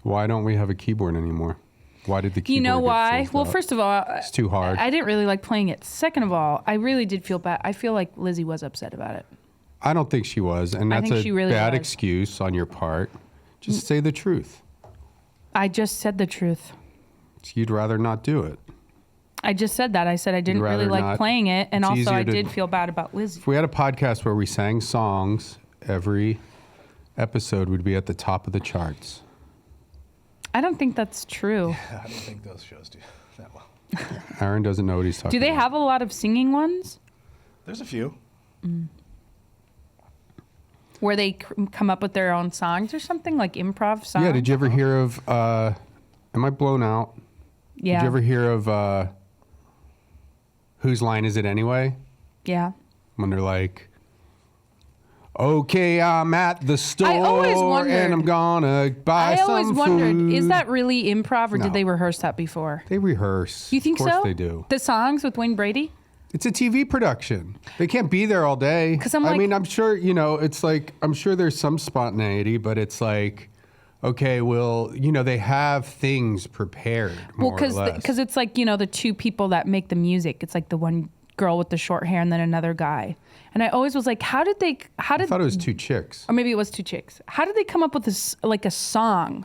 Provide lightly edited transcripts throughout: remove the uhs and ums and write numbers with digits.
Why don't we have a keyboard anymore? Why did the keyboard You know why? get Well, phased out? first of all, It's too hard. I didn't really like playing it. Second of all, I really did feel bad. I feel like Lizzie was upset about it. I don't think she was, and I that's think a she really bad was. excuse on your part. Just say the truth. I just said the truth. You'd rather not do it. I just said that. I said I didn't You'd really rather like not. playing it, and It's also easier I to- did feel bad about Lizzie. If we had a podcast where we sang songs, every episode would be at the top of the charts. I don't think that's true. I don't think those shows do that well. Aaron doesn't know what he's talking Do they about. have a lot of singing ones There's a few. where they come up with their own songs or something, like improv songs? Yeah, did you ever hear of, am I blown out? Yeah. Did you ever hear of Whose Line Is It Anyway? Yeah. When they're like, okay, I'm at the store always wondered- and I'm gonna buy I some always wondered, food. is that really improv or No. did they rehearse that before? They rehearse. You think of course so? they do. The songs with Wayne Brady? It's a TV production. They can't be there all day. 'Cause I'm I like- mean, I'm sure, it's like, I'm sure there's some spontaneity, but it's like, okay, well, they have things prepared more or less. Because it's like, the two people that make the music. It's like the one girl with the short hair and then another guy. And I always was like, I thought it was two chicks. or maybe it was two chicks. How did they come up with this, like a song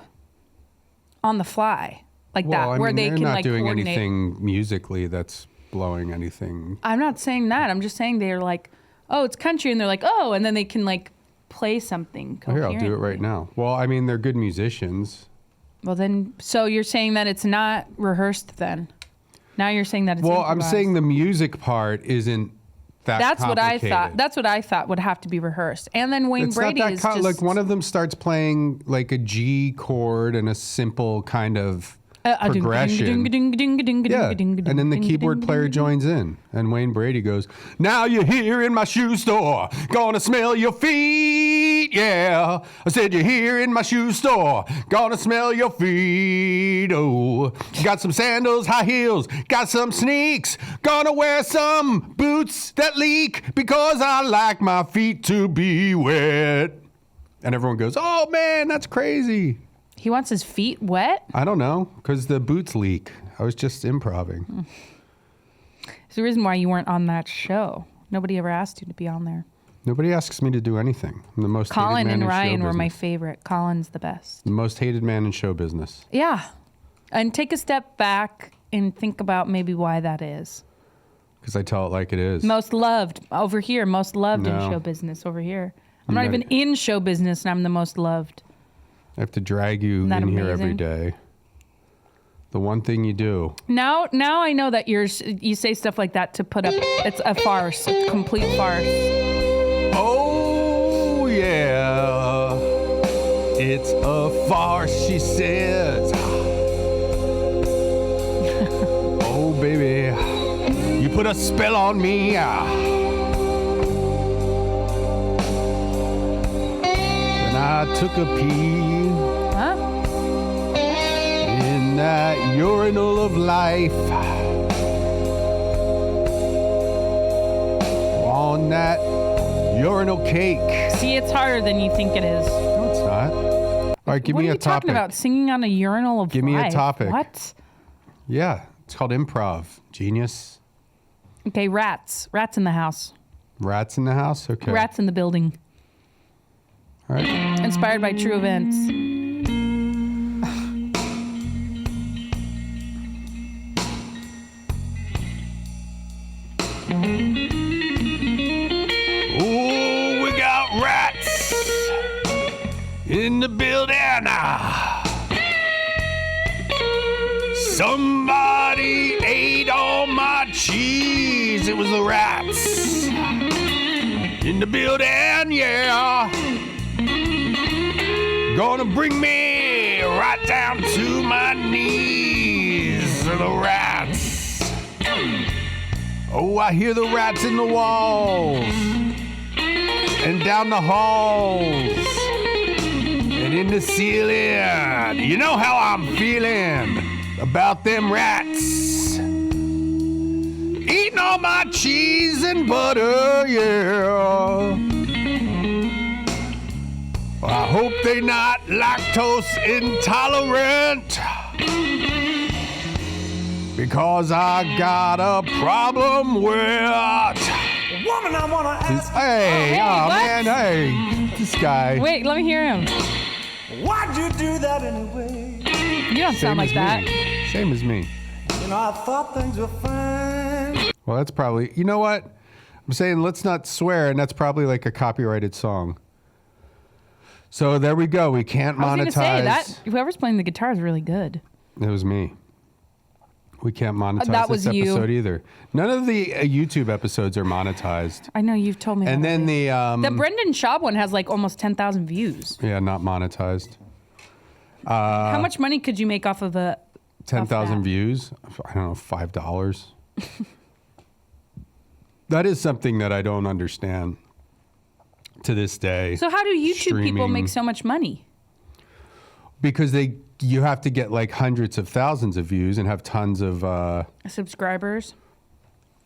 on the fly like Well, that, I where mean, they they're can not like doing coordinate? anything musically that's blowing anything. I'm not saying that. I'm just saying they're like, oh, it's country, and they're like, oh, and then they can like play something. Here, I'll do it coherently. right now. Well, I mean, they're good musicians. Well, then, so you're saying that it's not rehearsed then? Now you're saying that it's Well, I'm improvised. saying the music part isn't that That's what I complicated. thought. That's what I thought would have to be rehearsed. And then Wayne It's Brady not that is just like one of them starts playing like a G chord and a simple kind of progression. Yeah, and then the keyboard player joins in, and Wayne Brady goes, "Now you're here in my shoe store, gonna smell your feet, yeah." I said, "You're here in my shoe store, gonna smell your feet, oh. Got some sandals, high heels, got some sneaks, gonna wear some boots that leak because I like my feet to be wet." And everyone goes, "Oh man, that's crazy." He wants his feet wet? I don't know, because the boots leak. I was just improving. It's the reason why you weren't on that show. Nobody ever asked you to be on there. Nobody asks me to do anything. I'm the most Colin hated man and in Ryan show were my business. favorite. Colin's the best. The most hated man in show business. Yeah. And take a step back and think about maybe why that is. Because I tell it like it is. Most loved over here, most loved in No. show business over here. I'm You not know- even in show business and I'm the most loved. I have to drag you Isn't that in here every amazing? day. The one thing you do. Now I know that you say stuff like that to put up. It's a farce, a complete farce. Oh, yeah. It's a farce, she says. Oh, baby. You put a spell on me. And I took a pee Huh? in that urinal of life. On that urinal cake. See, it's harder than you think it is. No, it's not. All right, give What me are a you talking topic. about? Singing on a urinal of Give me a life? topic. What? Yeah, it's called improv. Genius. Okay, rats. Rats in the house. Rats in the house? Okay. Rats in the building. All right. Inspired by true events. Oh, we got rats in the building. Somebody ate all my cheese. It was the rats in the building, yeah. Gonna bring me right down to my knees. The rats. Oh, I hear the rats in the walls and down the halls and in the ceiling. You know how I'm feeling about them rats eating all my cheese and butter, yeah. I hope they not lactose intolerant. Because I got a problem with... Woman, I wanna ask. Hey, man, hey. This guy. Wait, let me hear him. Why'd you do that anyway? You don't sound like that. Same as me. You know, I thought things were fine. Well, that's probably... You know what? I'm saying let's not swear, and that's probably like a copyrighted song. So there we go. We can't monetize. I was going to say that whoever's playing the guitar is really good. It was me. We can't monetize That was this you. episode either. None of the YouTube episodes are monetized. I know you've told me. And that then the Brendan Schaub one has like almost 10,000 views. Yeah, not monetized. How much money could you make off of 10,000 views? I don't know, $5. That is something that I don't understand to this day. So how do YouTube people make so much money? Because you have to get like hundreds of thousands of views and have tons of subscribers.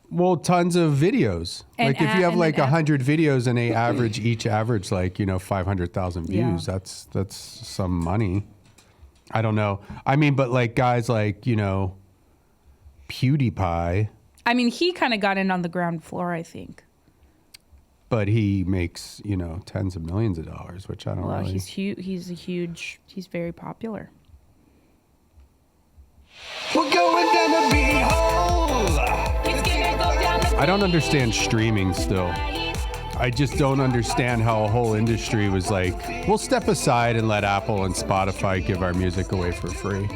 Well, tons of videos. And like if you have like 100 videos and each average like 500,000 views, that's some money. I don't know. I mean, but like guys like PewDiePie. I mean, he kind of got in on the ground floor, I think. But he makes, tens of millions of dollars, which I don't really... He's very popular. We're going down the beehole. I don't understand streaming still. I just don't understand how a whole industry was like, we'll step aside and let Apple and Spotify give our music away for free.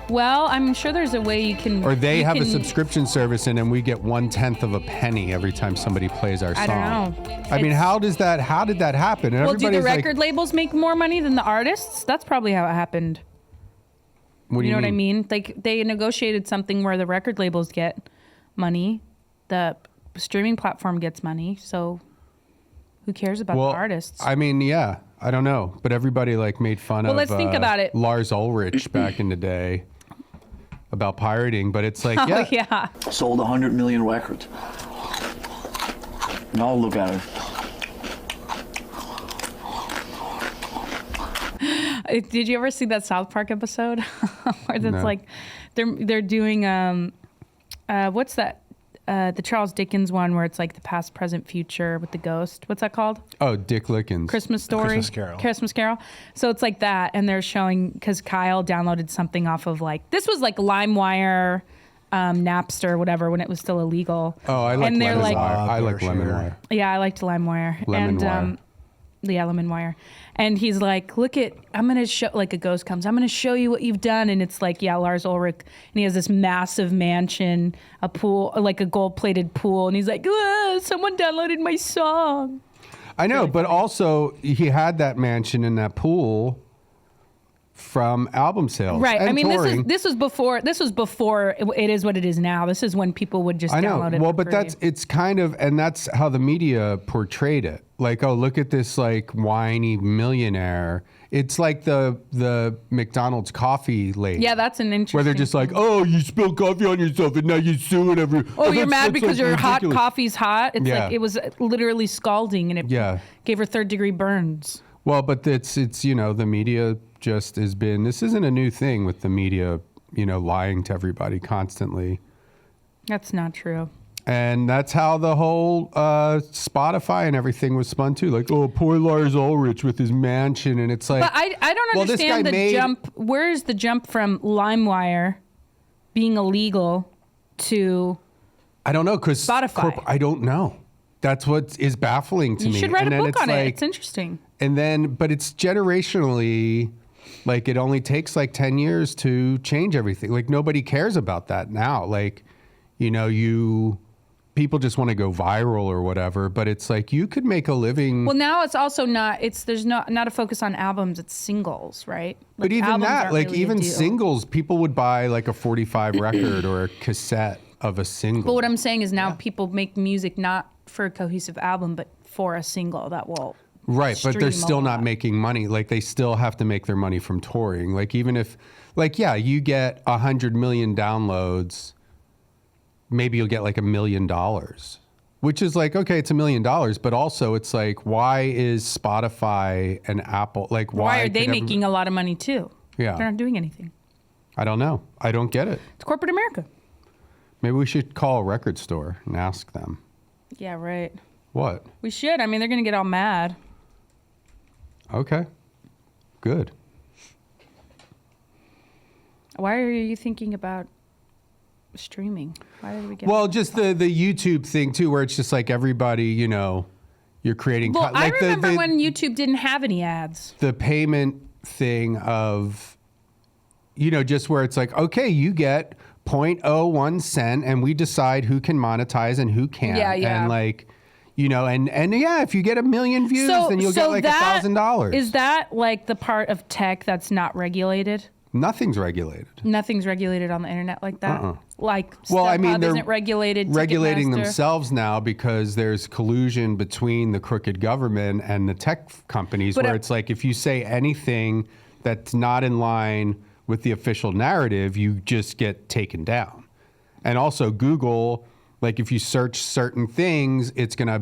Well, I'm sure there's a way you can... Or they have a subscription service and then we get 1/10 of a penny every time somebody plays our song. I don't know. I mean, how did that happen? And well, do the record labels make more money than the artists? That's probably how it happened. What do you know what I mean? Like they negotiated something where the record labels get money, the streaming platform gets money, so who cares about the artists? I mean, yeah, I don't know, but everybody like made fun of let's think about it. Lars Ulrich back in the day about pirating, but it's like, yeah. Sold 100 million records. Now look at it. Did you ever see that South Park episode where it's like they're doing what's that? The Charles Dickens one where it's like the past, present, future with the ghost. What's that called? Oh, Dick Lickens. Christmas Story. Christmas Carol. So it's like that, and they're showing because Kyle downloaded something off of like this was like LimeWire, Napster, whatever, when it was still illegal. Oh, I like LemonWire. I like LemonWire. Yeah, I liked LimeWire. LemonWire. Yeah, LemonWire. And he's like, look at, I'm going to show, like a ghost comes, I'm going to show you what you've done. And it's like, yeah, Lars Ulrich. And he has this massive mansion, a pool, like a gold-plated pool. And he's like, someone downloaded my song. I know, really but also he had that mansion and that pool from album sales. Right. And I mean, touring. this was before it is what it is now. This is when people would just download it. Well, but it's kind of, and that's how the media portrayed it. Like, oh, look at this like whiny millionaire. It's like the McDonald's coffee lady. Yeah, that's an interesting. Where they're just like, oh, you spilled coffee on yourself and now you're suing everyone. Oh, you're mad because your hot coffee's hot? It's Yeah. like it was literally scalding and it gave her third-degree burns. Well, but it's the media just has been, this isn't a new thing with the media, lying to everybody constantly. That's not true. And that's how the whole Spotify and everything was spun too. Like, oh, poor Lars Ulrich with his mansion. And it's like... But I don't understand the jump. Where is the jump from LimeWire being illegal to I don't know, because Spotify? I don't know. That's what is baffling to me. You should write a book on it. It's interesting. And then, but it's generationally... Like, it only takes like 10 years to change everything. Like, nobody cares about that now. Like, people just want to go viral or whatever, but it's like you could make a living. Well, now it's also there's not a focus on albums, it's singles, right? But even that, like really even singles, people would buy like a 45 record or a cassette of a single. But what I'm saying is now people make music not for a cohesive album, but for a single that will... Right, but they're still not making money. Like they still have to make their money from touring. Like even if, like, yeah, you get 100 million downloads, maybe you'll get like $1 million. Which is like, okay, it's $1 million, but also it's like, why is Spotify and Apple, like, why are they making a lot of money too? Yeah. They're not doing anything. I don't know. I don't get it. It's corporate America. Maybe we should call a record store and ask them. Yeah, right. What? We should. I mean, they're going to get all mad. Okay. Good. Why are you thinking about streaming? Why did we get? Well, just the YouTube thing too, where it's just like everybody, you know, you're creating. Well, like I remember when YouTube didn't have any ads. The payment thing of, you know, just where it's like, okay, you get 0.01 cent, and we decide who can monetize and who can't. Yeah. And like, you know, and yeah, if you get 1 million views, then you'll get like $1,000. Is that like the part of tech that's not regulated? Nothing's regulated. Nothing's regulated on the internet like that. Like, well, I mean, StubHub they're isn't regulated. regulating Ticketmaster. themselves now because there's collusion between the crooked government and the tech companies, But where it's like if you say anything that's not in line with the official narrative, you just get taken down. And also Google, like if you search certain things, it's gonna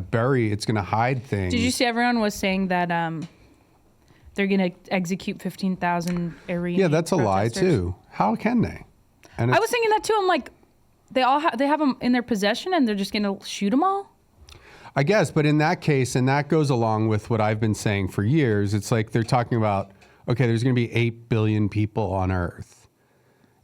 hide things. Did you see everyone was saying that they're gonna execute 15,000 Iranian Yeah, that's a lie protesters? too. How can they? And I was thinking that too. I'm like, they have them in their possession and they're just gonna shoot them all. I guess, but in that case, and that goes along with what I've been saying for years, it's like they're talking about, okay, there's going to be 8 billion people on Earth.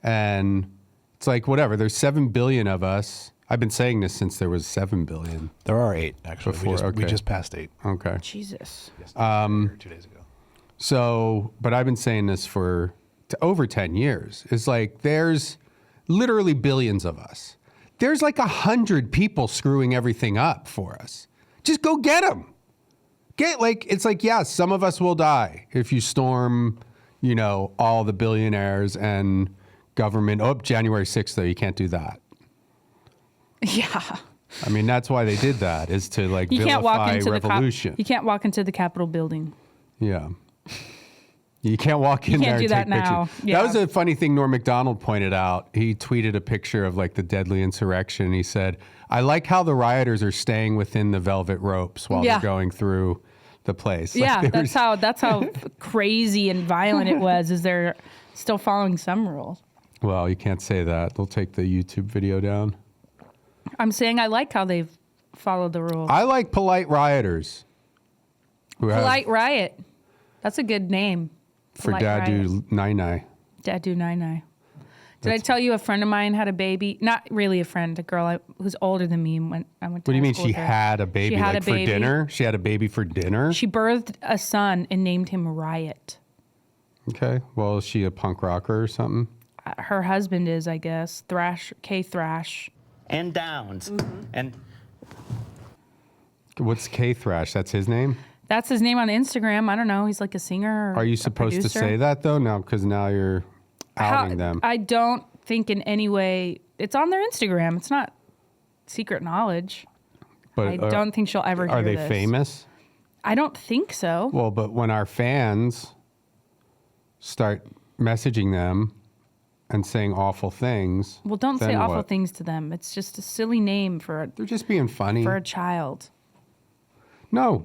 And it's like, whatever, there's 7 billion of us. I've been saying this since there was 7 billion. There are 8, actually. We just passed 8. Okay. Jesus. 2 days ago. So, but I've been saying this for over 10 years. It's like there's literally billions of us. There's like 100 people screwing everything up for us. Just go get them. It's like, yeah, some of us will die if you storm, you know, all the billionaires and government. Oh, January 6th, though, you can't do that. Yeah. I mean, that's why they did that, is to like You can't walk vilify into revolution. you can't walk into the Capitol building. Yeah. You can't walk in there and do take that now. pictures. Yeah. That was a funny thing Norm Macdonald pointed out. He tweeted a picture of like the deadly insurrection. He said, I like how the rioters are staying within the velvet ropes while they're going through the place. Like Yeah, that's how crazy and violent it was, is they're still following some rules. Well, you can't say that. They'll take the YouTube video down. I'm saying I like how they've followed the rules. I like polite rioters. Polite Riot. That's a good name. For Polite Riot. Dadu Nai. Dadu Nai. Did I tell you a friend of mine had a baby? Not really a friend, a girl who's older than me. When I went to What do you high mean school she with her. had a baby She had like a for baby. dinner? She had a baby for dinner? She birthed a son and named him Riot. Okay. Well, is she a punk rocker or something? Her husband is, I guess, K Thrash. And Downs. And What's K Thrash? That's his name? That's his name on Instagram. I don't know. He's like a singer. Or Are you a supposed to producer. say that though? No, because now you're outing them. I don't think in any way. It's on their Instagram. It's not secret knowledge. But I don't think she'll ever hear Are they this. famous? I don't think so. Well, but when our fans start messaging them and saying awful things, Well, don't say then awful what? things to them. It's just a silly name for They're just being funny. a child. No,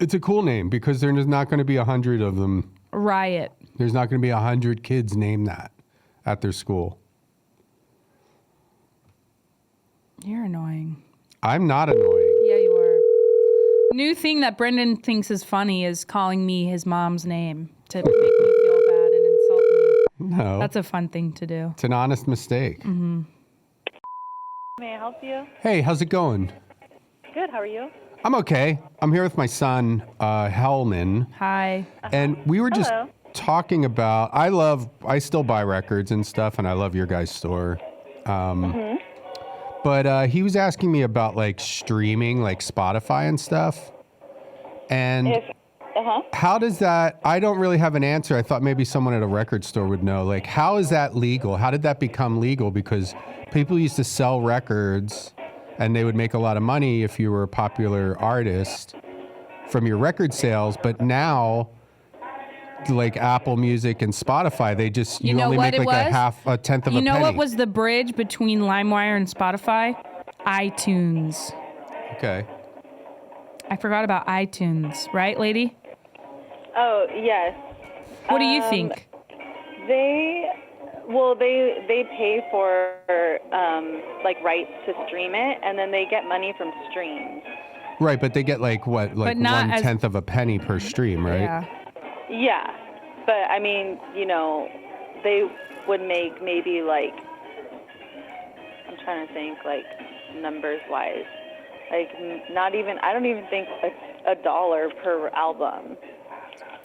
it's a cool name because there's not going to be 100 of them. Riot. There's not going to be 100 kids named that at their school. You're annoying. I'm not annoying. Yeah, you are. New thing that Brendan thinks is funny is calling me his mom's name to make me feel bad and insult me. No, That's a fun thing to do. it's an honest mistake. Mm-hmm. May I help you? Hey, how's it going? Good, how are you? I'm okay. I'm here with my son, Hellman. Hi. And we were just Hello. talking about, I still buy records and stuff, and I love your guys' store. But he was asking me about like streaming, like Spotify and stuff. And how does that, I don't really have an answer. I thought maybe someone at a record store would know. Like, how is that legal? How did that become legal? Because people used to sell records and they would make a lot of money if you were a popular artist from your record sales. But now, like Apple Music and Spotify, they just, you know only what make it like was? a tenth of a You know penny. what was the bridge between LimeWire and Spotify? iTunes. Okay. I forgot about iTunes, right, lady? Oh, yes. What do you think? They pay for like rights to stream it, and then they get money from streams. Right, but they get like what, like 1/10 of a penny per stream, right? Yeah. Yeah, but I mean, you know, they would make maybe like, I'm trying to think like numbers wise, like not even, I don't even think $1 per album.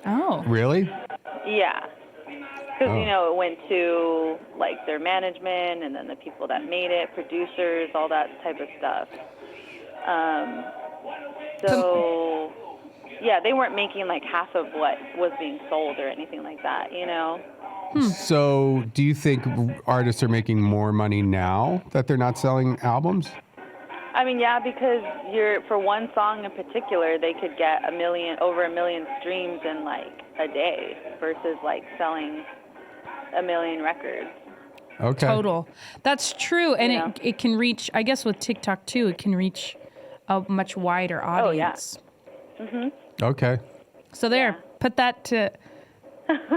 Oh. Really? Yeah. Because, you know, it went to, like, their management and then the people that made it, producers, all that type of stuff. So, yeah, they weren't making, like, half of what was being sold or anything like that, you know? So do you think artists are making more money now that they're not selling albums? I mean, yeah, because for one song in particular, they could get over a million streams in, like, a day versus, like, selling 1 million records. Okay. Total. That's true. And it can reach, I guess with TikTok too, it can reach a much wider audience. Oh, yeah. Mm-hmm. Okay. So put that to,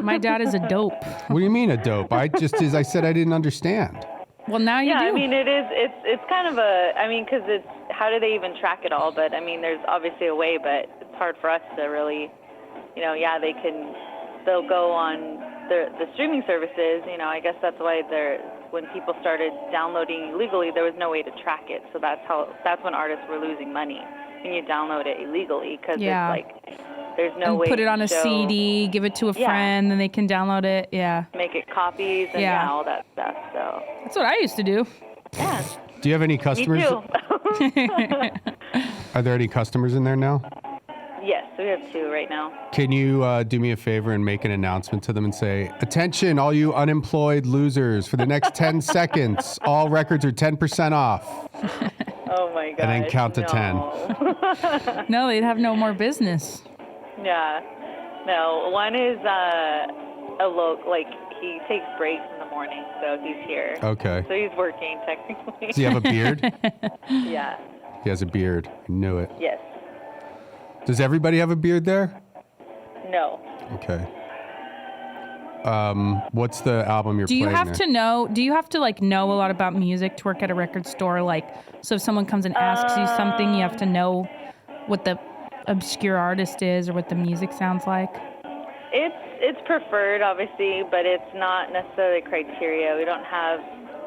my dad is a dope. What do you mean a dope? As I said, I didn't understand. Well, now you do. I mean, it's kind of because it's, how do they even track it all? But, I mean, there's obviously a way, but it's hard for us to really, you know, they'll go on the streaming services, you know, I guess that's why when people started downloading illegally, there was no way to track it. So that's when artists were losing money, when you download it illegally, because it's like, there's no way to put it on a CD, give it to a friend, then they can download it. Yeah. Make it copies and all that stuff. So that's what I used to do. Yeah. Do you have any customers? Me too. Are there any customers in there now? Yes, we have 2 right now. Can you do me a favor and make an announcement to them and say, attention, all you unemployed losers, for the next 10 seconds, all records are 10% off. Oh my God. And then count to 10. No, they'd have no more business. Yeah. No, one is he takes breaks in the morning, so he's here. Okay. So he's working technically. Does he have a beard? Yeah. He has a beard. I knew it. Yes. Does everybody have a beard there? No. Okay. What's the album you're playing? Do you have to know a lot about music to work at a record store? Like, so if someone comes and asks you something, you have to know what the obscure artist is or what the music sounds like? It's preferred, obviously, but it's not necessarily criteria.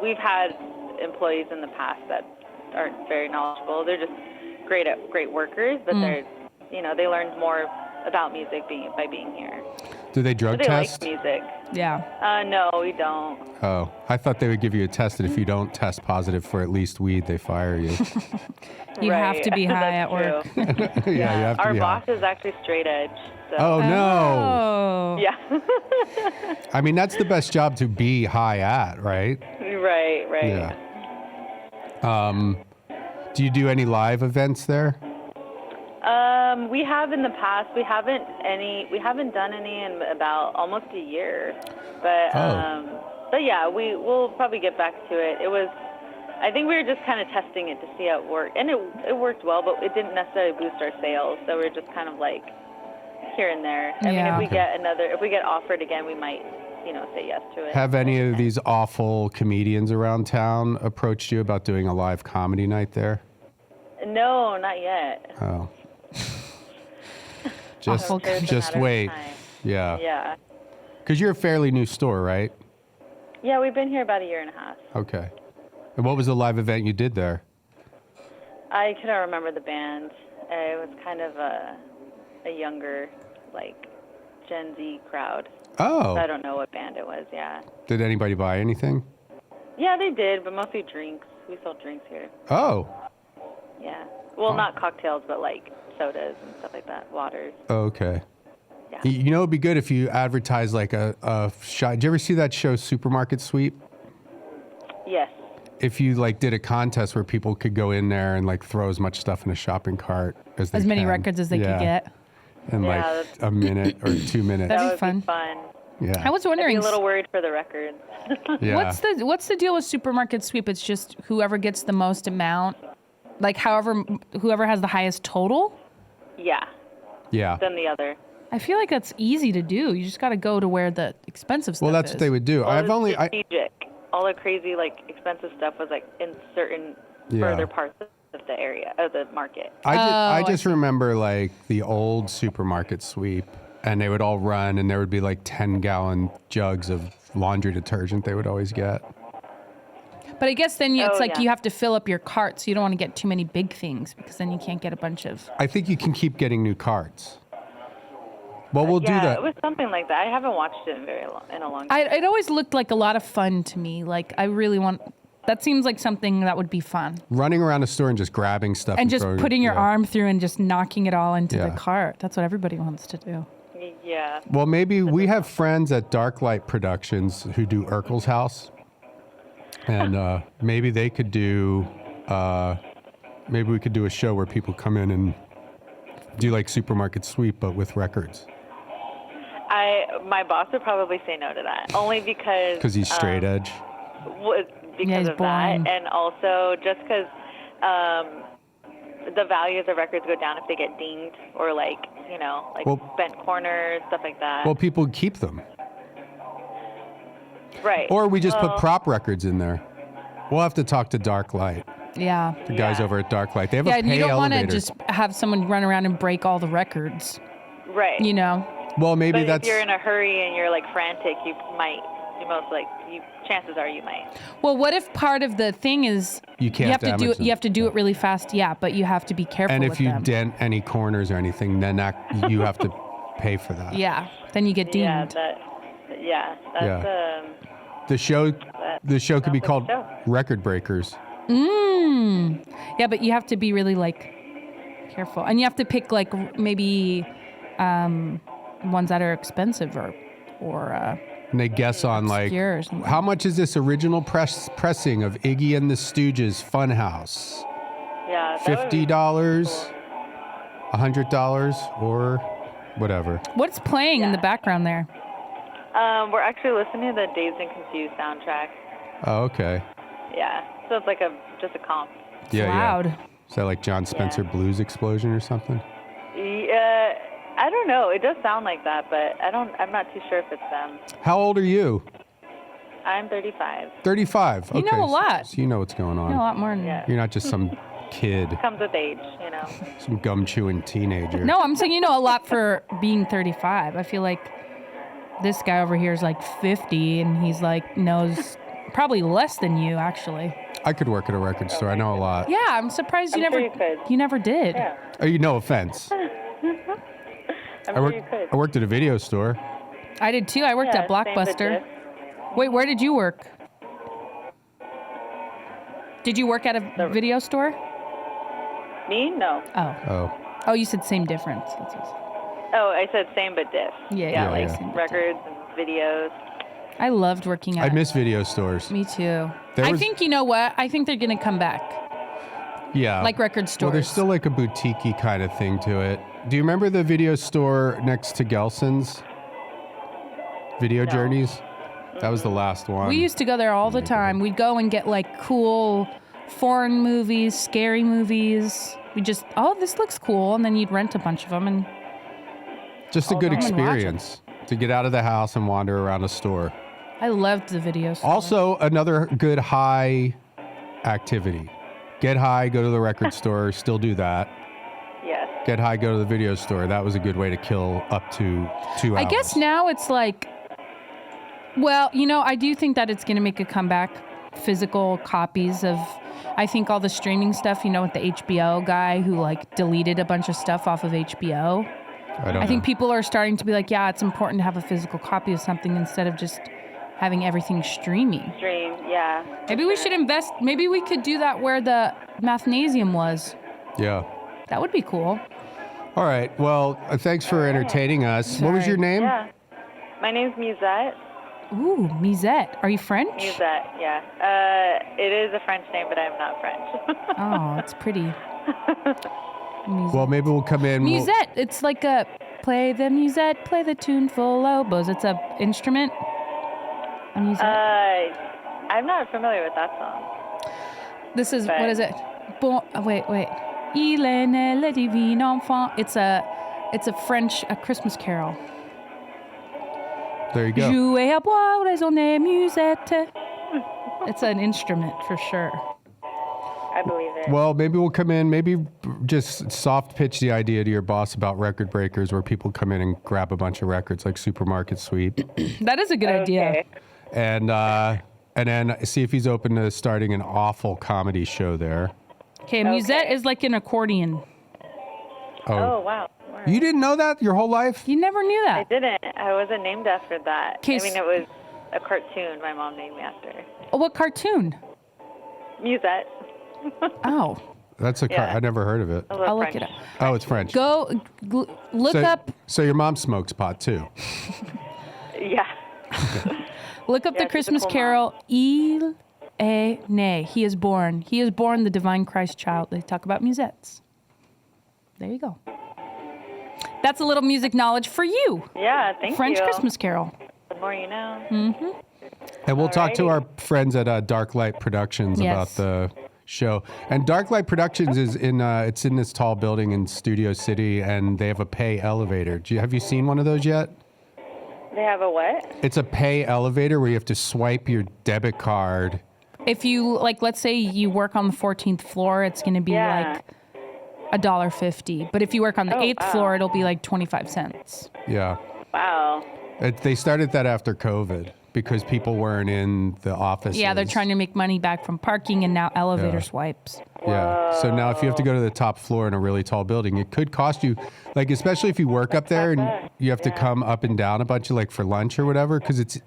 We've had employees in the past that aren't very knowledgeable. They're just great workers, but they learned more about music by being here. Do they drug test? They like music. Yeah. No, we don't. Oh, I thought they would give you a test, and if you don't test positive for at least weed, they fire you. You have to be high at work. Yeah, you have to Our be boss high. is actually straight edge. So. Oh, no. Yeah. I mean, that's the best job to be high at, right? Right. Yeah. Do you do any live events there? We have in the past. We haven't done any in about almost a year. But yeah, we'll probably get back to it. I think we were just kind of testing it to see how it worked, and it worked well, but it didn't necessarily boost our sales. So we're just kind of like here and there. I mean, if we get offered again, we might, say yes to it. Have any of these awful comedians around town approached you about doing a live comedy night there? No, not yet. Oh. Just wait. Yeah. Yeah. Because you're a fairly new store, right? Yeah, we've been here about a year and a half. Okay. And what was the live event you did there? I cannot remember the band. It was kind of a younger, like, Gen Z crowd. Oh. So I don't know what band it was, yeah. Did anybody buy anything? Yeah, they did, but mostly drinks. We sell drinks here. Oh. Yeah. Well, not cocktails, but, like, sodas and stuff like that, waters. Okay. Yeah. You know, it'd be good if you advertise like a shot. Did you ever see that show Supermarket Sweep? Yes. If you like did a contest where people could go in there and like throw as much stuff in a shopping cart as they many can. records as they could get. In like a minute or 2 minutes. That'd be be fun. Yeah. I was wondering. I'd be a little worried for the records. Yeah. What's the deal with Supermarket Sweep? It's just whoever gets the most amount, like whoever has the highest total. Yeah. Yeah. Than the other. I feel like that's easy to do. You just got to go to where the expensive stuff is. Well, that's what they would do. Well, strategic. All the crazy, like, expensive stuff was, like, in certain further parts of the area, of the market. I just remember, like, the old supermarket sweep, and they would all run, and there would be, like, 10-gallon jugs of laundry detergent they would always get. But I guess then it's like you have to fill up your cart, so you don't want to get too many big things, because then you can't get a bunch of... I think you can keep getting new carts. Well, we'll do that. Yeah, it was something like that. I haven't watched it in a long time. It always looked like a lot of fun to me. Like, I really want... That seems like something that would be fun. Running around a store and just grabbing stuff. And just putting your arm through and just knocking it all into the cart. That's what everybody wants to do. Yeah. Well, maybe we have friends at Darklight Productions who do Urkel's House. And maybe they could do... maybe we could do a show where people come in and do like supermarket sweep, but with records. My boss would probably say no to that, only because he's straight edge. Because of that, and also just because the value of the records go down if they get dinged or like bent corners, stuff like that. Well, people keep them, right? Or we just put prop records in there. We'll have to talk to Darklight. Yeah, the guys over at Darklight. They have a pay elevator. You don't want to just have someone run around and break all the records, right? You know. Well, maybe but that's... if you're in a hurry and you're like frantic, chances are you might. Well, what if part of the thing is you have to do it? You have to do it really fast, but you have to be careful. And if you dent any corners or anything, then you have to pay for that. Yeah, then you get dinged. The show could be called Record Breakers. Yeah, but you have to be really like careful, and you have to pick like maybe ones that are expensive or and they guess on like how much is this original pressing of Iggy and the Stooges Funhouse? Yeah, $50, $100, or whatever. What's playing in the background there? We're actually listening to the Dazed and Confused soundtrack. Oh, okay. Yeah, so it's like just a comp. Yeah, loud. Yeah. Is that like John Spencer Blues Explosion or something? Yeah, I don't know. It does sound like that, but I'm not too sure if it's them. How old are you? I'm 35. 35. Okay. You know a lot. So you know what's going on. You know a lot more than You're not just some kid. It comes with age, Some gum-chewing teenager. No, I'm saying you know a lot for being 35. I feel like this guy over here is like 50, and he's like knows probably less than you, actually. I could work at a record store. I know a lot. Yeah, I'm surprised you never did. Yeah. Oh, no offense. I worked at a video store. I did too. I worked at Blockbuster. Wait, where did you work? Did you work at a video store? Me? No. Oh, you said same difference. That's what I said same but diff. Yeah, like records and videos. I loved working at... I miss video stores. Me too. I think, you know what? I think they're going to come back. Yeah. Like record stores. Well, there's still like a boutique-y kind of thing to it. Do you remember the video store next to Gelson's? Video Journeys? That was the last one. We used to go there all the time. We'd go and get like cool foreign movies, scary movies. We just, this looks cool. And then you'd rent a bunch of them. And just a good experience to get out of the house and wander around a store. I loved the video store. Also, another good high activity. Get high, go to the record store, still do that. Yes. Get high, go to the video store. That was a good way to kill up to 2 hours. I guess now it's like, well, I do think that it's going to make a comeback. Physical copies of, I think all the streaming stuff, with the HBO guy who like deleted a bunch of stuff off of HBO. I think people are starting to be like, yeah, it's important to have a physical copy of something instead of just having everything streaming. Yeah. Maybe we should invest. Maybe we could do that where the Mathnasium was. Yeah. That would be cool. All right. Well, thanks for entertaining us. Sorry. What was your name? Yeah. My name's Musette. Ooh, Musette. Are you French? Musette, yeah. It is a French name, but I'm not French. Oh, it's pretty. Musette. Well, maybe we'll come in. Musette. It's like a play the musette, play the tuneful oboes. It's a instrument. A musette. I'm not familiar with that song. What is it? Wait. Il est né le divin enfant. It's a French Christmas carol. There you go. Jouer à boire, raisonner, musette. It's an instrument for sure. I believe it. Well, maybe we'll come in, maybe just soft pitch the idea to your boss about record breakers where people come in and grab a bunch of records like supermarket sweep. That is a good idea. And then see if he's open to starting an awful comedy show there. Okay, musette is like an accordion. Oh, wow. You didn't know that your whole life? You never knew that. I didn't. I wasn't named after that. Okay, I mean, it was a cartoon my mom named me after. Oh, what cartoon? Musette. Oh. That's I never heard of it. I'll look it up. Oh, it's French. Look up. So your mom smokes pot too. Yeah. Look up the Christmas carol. Il est né. He is born. He is born the divine Christ child. They talk about musettes. There you go. That's a little music knowledge for you. Yeah, thank you. French Christmas carol. The more you know. Mm-hmm. And we'll talk to our friends at Dark Light Productions about the show. And Dark Light Productions is it's in this tall building in Studio City, and they have a pay elevator. Have you seen one of those yet? They have a what? It's a pay elevator where you have to swipe your debit card. If you, let's say you work on the 14th floor, it's going to be like $1.50. But if you work on the 8th floor, it'll be like 25 cents. Yeah. Wow. They started that after COVID because people weren't in the offices. Yeah, they're trying to make money back from parking and now elevator swipes. Yeah. So now if you have to go to the top floor in a really tall building, it could cost you, especially if you work up there and you have to come up and down a bunch of for lunch or whatever, because it's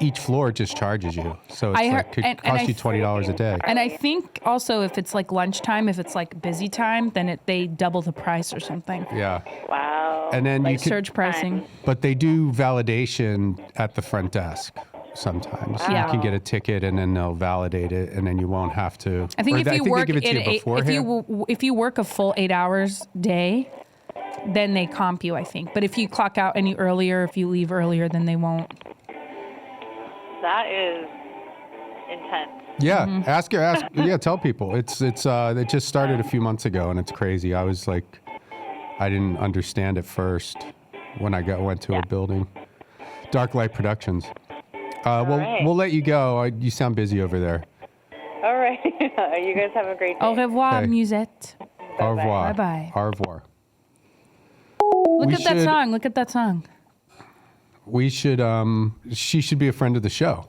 each floor just charges you. So it could cost you $20 a day. And I think also if it's lunchtime, if it's busy time, then they double the price or something. Yeah. Wow. And then surge pricing. But they do validation at the front desk sometimes. Wow. You can get a ticket and then they'll validate it and then you won't have to. I think if you work they give it to you beforehand. if you work a full 8 hours day, then they comp you, I think. But if you clock out any earlier, if you leave earlier, then they won't. That is intense. Yeah, mm-hmm. Tell people. It just started a few months ago and it's crazy. I was I didn't understand at first when I went to a building. Dark Light Productions. We'll let you go. You sound busy over there. All right. You guys have a great day. Au revoir, Musette. Au revoir. Bye-bye. Au revoir. Look at that song. We should, she should be a friend of the show.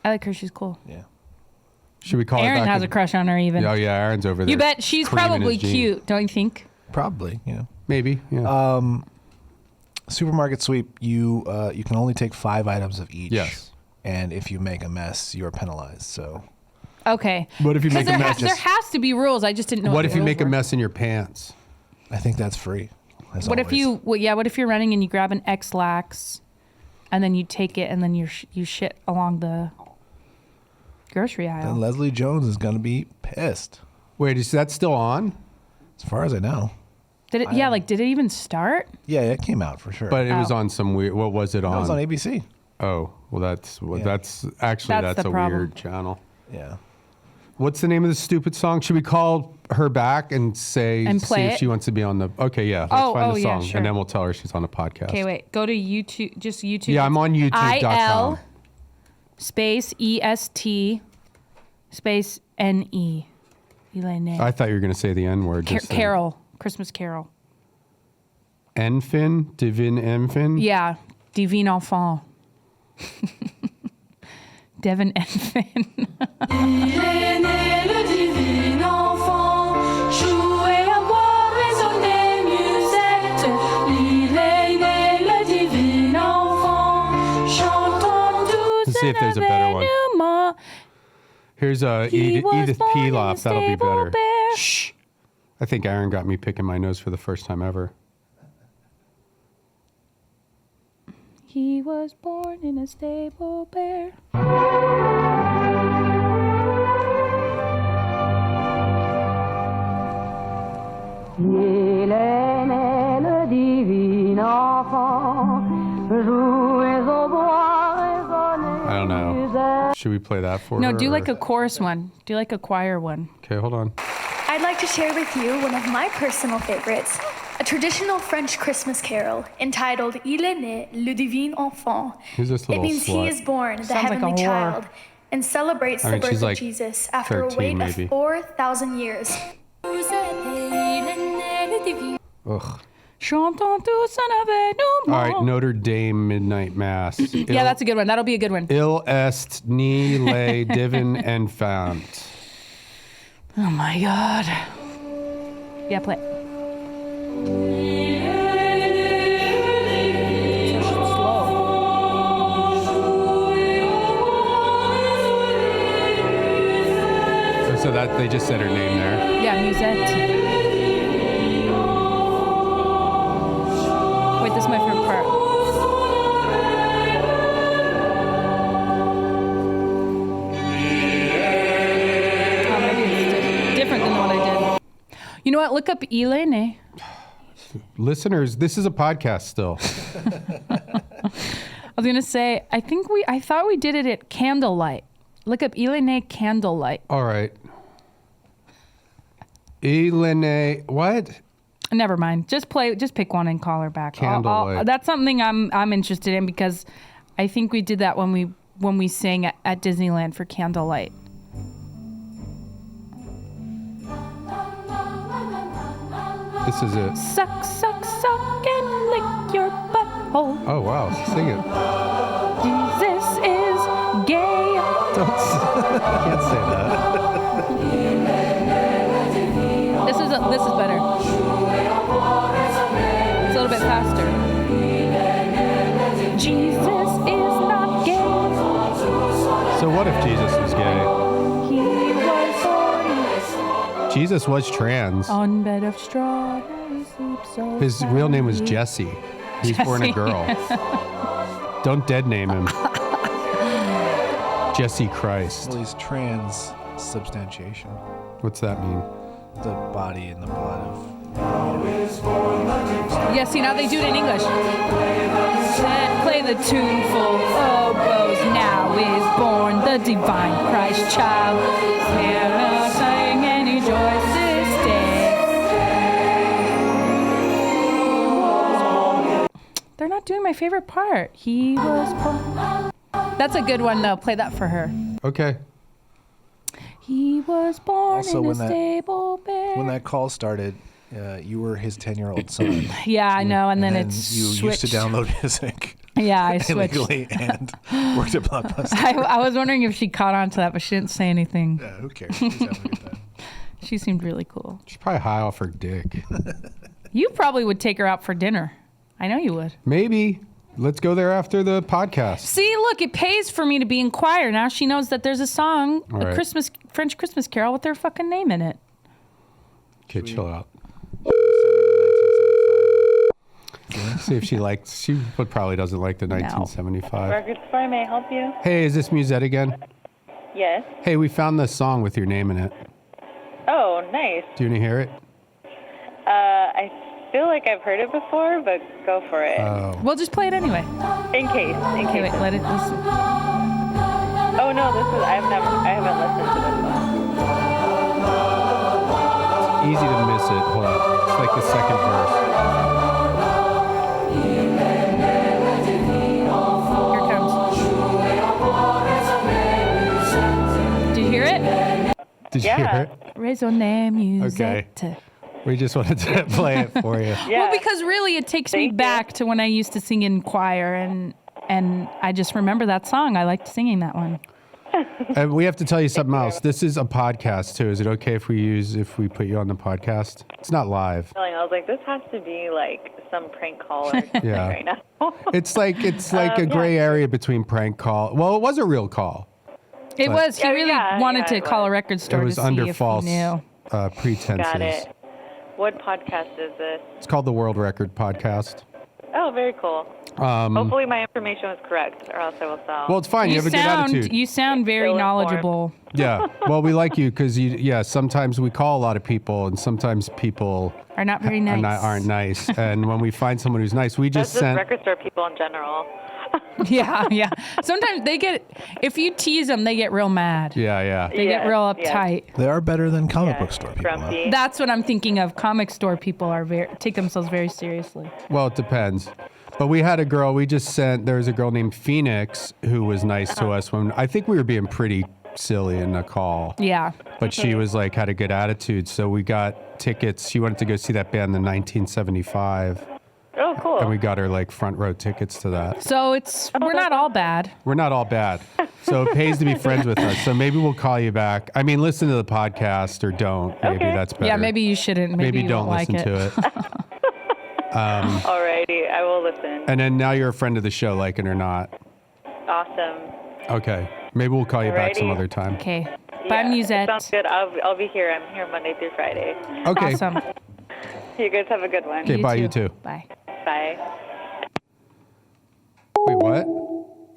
I like her. She's cool. Yeah. Should we call her Aaron back? has a crush on her even. Oh, yeah. Aaron's over there. You bet. She's probably cute, don't you think? Probably, yeah. Maybe, yeah. Supermarket sweep, you can only take 5 items of each. Yes. And if you make a mess, you're penalized, so. Okay. What if you make a mess? There has to be rules. I just didn't know. What if you make a mess in your pants? I think that's free. What if you're running and you grab an X-Lax and then you take it and then you shit along the grocery aisle? Then Leslie Jones is going to be pissed. Wait, is that still on? As far as I know. Did it? Did it even start? Yeah, it came out for sure. But it was on some weird. What was it on? It was on ABC. Oh, well, that's a weird channel. Yeah. What's the name of the stupid song? Should we call her back and see if she wants to be on the? Okay, yeah. Let's find the song, sure. and then we'll tell her she's on a podcast. Okay, wait. Go to YouTube. Just YouTube. Yeah, I'm on YouTube.com. IL space EST space NE. Elaine. I thought you were going to say the N word. Carol. Christmas Carol. Enfin? Divin Enfin? Yeah. Divin Enfant. Devin Enfin. Il est né le divin enfant, jouer à boire, raisonner, musette. Il est né le divin enfant, chantons tous. Let's see if there's a better one. Here's Edith Piaf. That'll be better. Shh. I think Aaron got me picking my nose for the first time ever. He was born in a stable bear. Il est né le divin enfant, jouez au bois, raisonnez. I don't know. Should we play that for her? No, do like a chorus one. Do like a choir one. Okay, hold on. I like to share with you one of my personal favorites, a traditional French Christmas carol entitled Il est né, le divin enfant. Who's this It little means slut? he is born, the Sounds like a heavenly whore. child, and celebrates the birth she's of like Jesus after 13 a wait maybe. of 4,000 years. Ugh. Chantons tous en avec nous. All right, Notre Dame Midnight Mass. Yeah, that's a good one. That'll be a good one. Il est ni le divin enfant. Oh my God. Yeah, play it. So that they just said her name there. Yeah, Musette. Wait, this is my favorite part. Oh, maybe it's different than what I did. You know what? Look up Elene. Listeners, this is a podcast still. I was gonna say, I thought we did it at Candlelight. Look up Elene Candlelight. All right. Elene, what? Never mind. Just pick one and call her back. Candlelight. That's something I'm interested in because I think we did that when we sang at Disneyland for Candlelight. This is it. Suck, suck, suck and lick your butthole. Oh, wow. Sing it. Jesus is gay. Don't I can't say that. This is better. It's a little bit faster. Jesus is not gay. So what if Jesus was gay? He was born Jesus was trans. on bed of straw. So His real name was Jesse. He was born a girl. Don't dead name him. Jesse Christ. Well, he's transubstantiation. What's that mean? The body and the blood of. Yeah, see, now they do it in English. Play the tuneful oboes. Now is born the divine Christ child. Sarah sang and rejoice this day. They're not doing my favorite part. He was born. That's a good one, though. Play that for her. Okay. He was born Also, in a when that- stable bear. When that call started, you were his 10-year-old son. Yeah, I know, and then And it's you switched. used to download music Yeah, I switched. illegally and worked at Blockbuster. I was wondering if she caught on to that, but she didn't say anything. Yeah, who cares? She's having a good time. She seemed really cool. She's probably high off her dick. You probably would take her out for dinner. I know you would. Maybe. Let's go there after the podcast. See, look, it pays for me to be in choir. Now she knows that there's a song, All right. French Christmas carol with their fucking name in it. Okay, chill out. See if she likes. She would probably doesn't like the 1975. Record store, may I help you? Hey, is this Musette again? Yes. Hey, we found this song with your name in it. Oh, nice. Do you want to hear it? I feel like I've heard it before, but go for it. We'll just play it anyway. In case. Okay, wait, let it listen. Oh no, I haven't listened to this one. Easy to miss it. Hold on. It's like the second verse. Here it comes. Did you hear it? Did you hear it? Raisonnez musette. Okay. We just wanted to play it for you. Yeah. Well, because really it takes me back to when I used to sing in choir, and I just remember that song. I liked singing that one. And we have to tell you something else. This is a podcast too. Is it okay if we put you on the podcast? It's not live. I was like, this has to be like some prank call or something Yeah. right now. It's like a gray area between prank call. Well, it was a real call. It was. He Oh, really yeah, wanted yeah, to it call was. a record store It was to see under if false he knew. pretenses. Got it. What podcast is this? It's called the World Record Podcast. Oh, very cool. Hopefully my information was correct, or else I will sell. Well, it's fine. You have a good attitude. You sound very Ill-informed. knowledgeable. Yeah. Well, we like you because sometimes we call a lot of people, and sometimes people Are not very nice. aren't nice. And when we find someone who's nice, we That's just just sent. record store people in general. Yeah. Sometimes if you tease them, they get real mad. Yeah. They get real uptight. They are better than comic book store people. Grumpy. That's what I'm thinking of. Comic store people take themselves very seriously. Well, it depends. But we had a girl, there was a girl named Phoenix who was nice to us when, I think we were being pretty silly in the call. Yeah. But she was like, had a good attitude. So we got tickets. She wanted to go see that band in 1975. Oh, cool. And we got her like front row tickets to that. So we're not all bad. We're not all bad. So it pays to be friends with us. So maybe we'll call you back. I mean, listen to the podcast or don't. Maybe that's better. Yeah, maybe you shouldn't. Maybe you don't won't listen like to it. Alrighty, I will listen. And then now you're a friend of the show, like it or not. Awesome. Okay. Maybe we'll call you back some other time. Okay. Bye, Yeah, Musette. sounds good. I'll be here. I'm here Monday through Friday. Okay. Awesome. You guys have a good one. Okay, bye, you too. Bye. Bye. Wait, what?